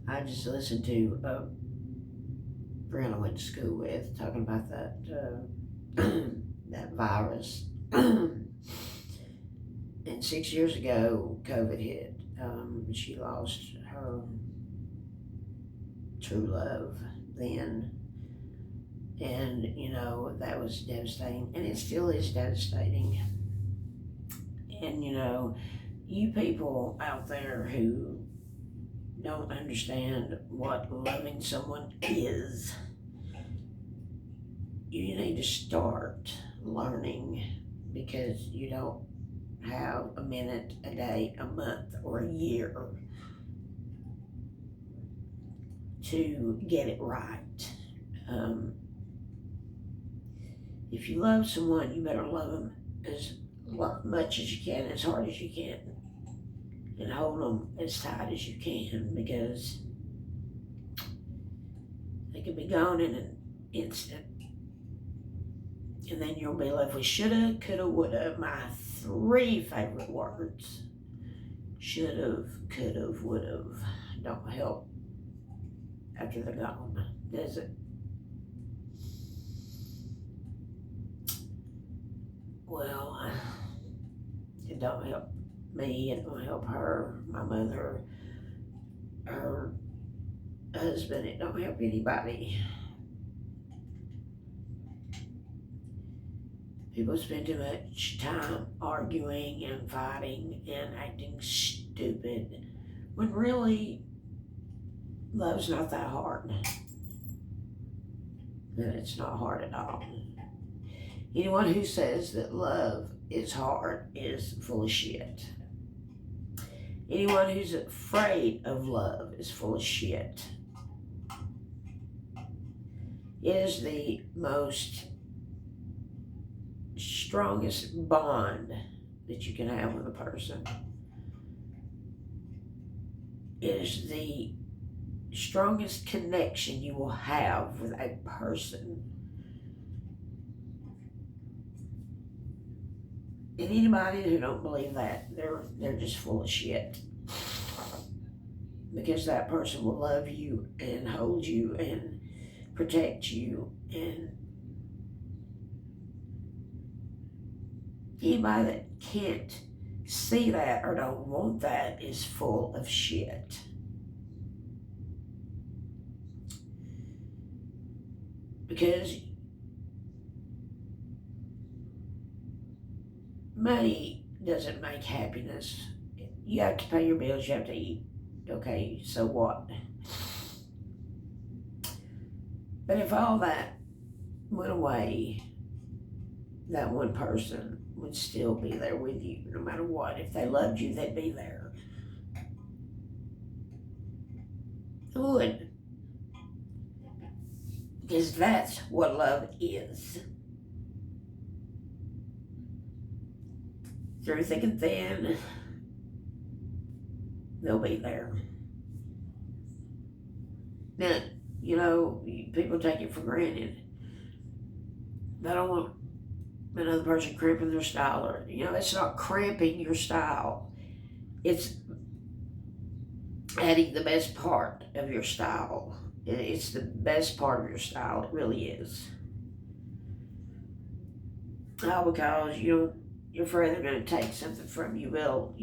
I just listened to a friend I went to school with talking about that that virus. And 6 years ago, COVID hit. She lost her true love then, and that was devastating, and it still is devastating. And you people out there who don't understand what loving someone is, you need to start learning, because you don't have a minute, a day, a month, or a year to get it right. If you love someone, you better love them as much as you can, as hard as you can, and hold them as tight as you can, because they can be gone in an instant. And then you'll be left with shoulda, coulda, woulda. My three favorite words: should've, could've, would've. Don't help after they're gone, does it? Well, it don't help me, it don't help her, my mother, her husband, it don't help anybody. People spend too much time arguing and fighting and acting stupid, when really love's not that hard. And it's not hard at all. Anyone who says that love is hard is full of shit. Anyone who's afraid of love is full of shit. It is the most strongest bond that you can have with a person. It is the strongest connection you will have with a person. And anybody who don't believe that, they're just full of shit. Because that person will love you and hold you and protect you, and anybody that can't see that or don't want that is full of shit. Because money doesn't make happiness. You have to pay your bills, you have to eat. Okay, so what? But if all that went away, that one person would still be there with you no matter what. If they loved you, they'd be there. They would. Because that's what love is. Through thick and thin, they'll be there. Now, people take it for granted. They don't want another person cramping their style, or it's not cramping your style, it's adding the best part of your style. It's the best part of your style, it really is. All because you're afraid they're going to take something from you. Well,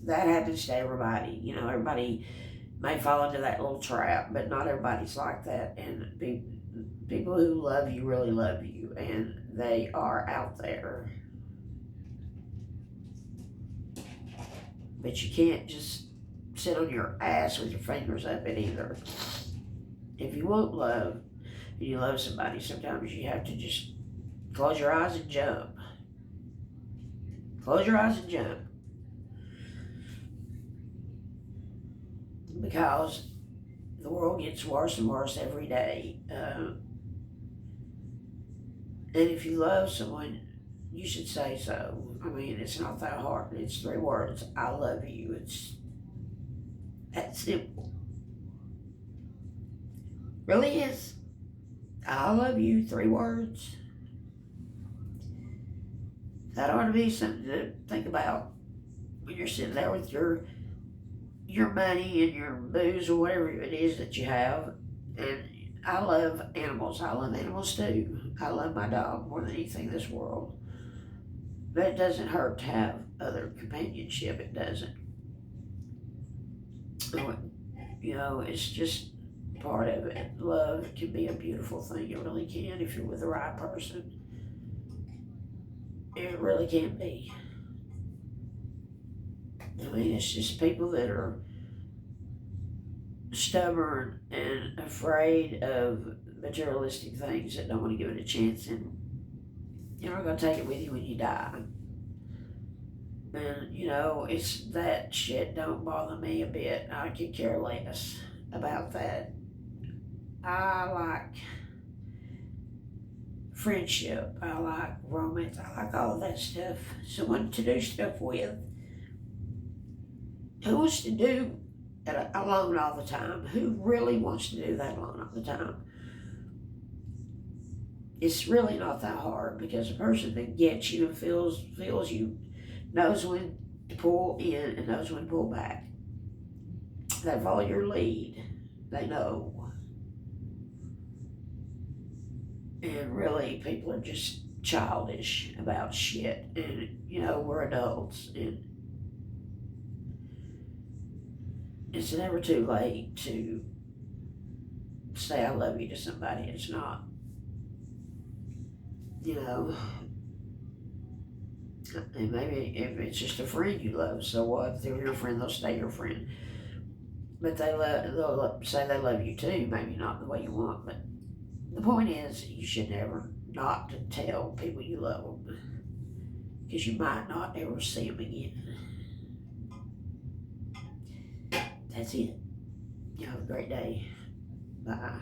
that happens to everybody. Everybody may fall into that little trap, but not everybody's like that. And people who love you really love you, and they are out there. But you can't just sit on your ass with your fingers up it either. If you want love, and you love somebody, sometimes you have to just close your eyes and jump. Close your eyes and jump. Because the world gets worse and worse every day. And if you love someone, you should say so. I mean, it's not that hard. It's 3 words. I love you. It's that simple. Really is. I love you, 3 words. That ought to be something to think about when you're sitting there with your your money and your booze or whatever it is that you have. And I love animals. I love animals too. I love my dog more than anything in this world. But it doesn't hurt to have other companionship. It doesn't. You know, it's just part of it. Love can be a beautiful thing. It really can if you're with the right person. It really can be. I mean, it's just people that are stubborn and afraid of materialistic things that don't want to give it a chance, and you're not going to take it with you when you die. And, you know, it's that shit don't bother me a bit. I could care less about that. I like friendship. I like romance. I like all of that stuff. Someone to do stuff with. Who wants to do it alone all the time? Who really wants to do that alone all the time? It's really not that hard, because a person that gets you and feels you knows when to pull in and knows when to pull back. They follow your lead. They know. And really, people are just childish about shit. And, you know, we're adults. And it's never too late to say I love you to somebody. It's not. You know, and maybe if it's just a friend you love, so what? If they're your friend, they'll stay your friend. But they'll say they love you too, maybe not the way you want, but the point is, you should never not tell people you love them, because you might not ever see them again. That's it. You have a great day. Bye.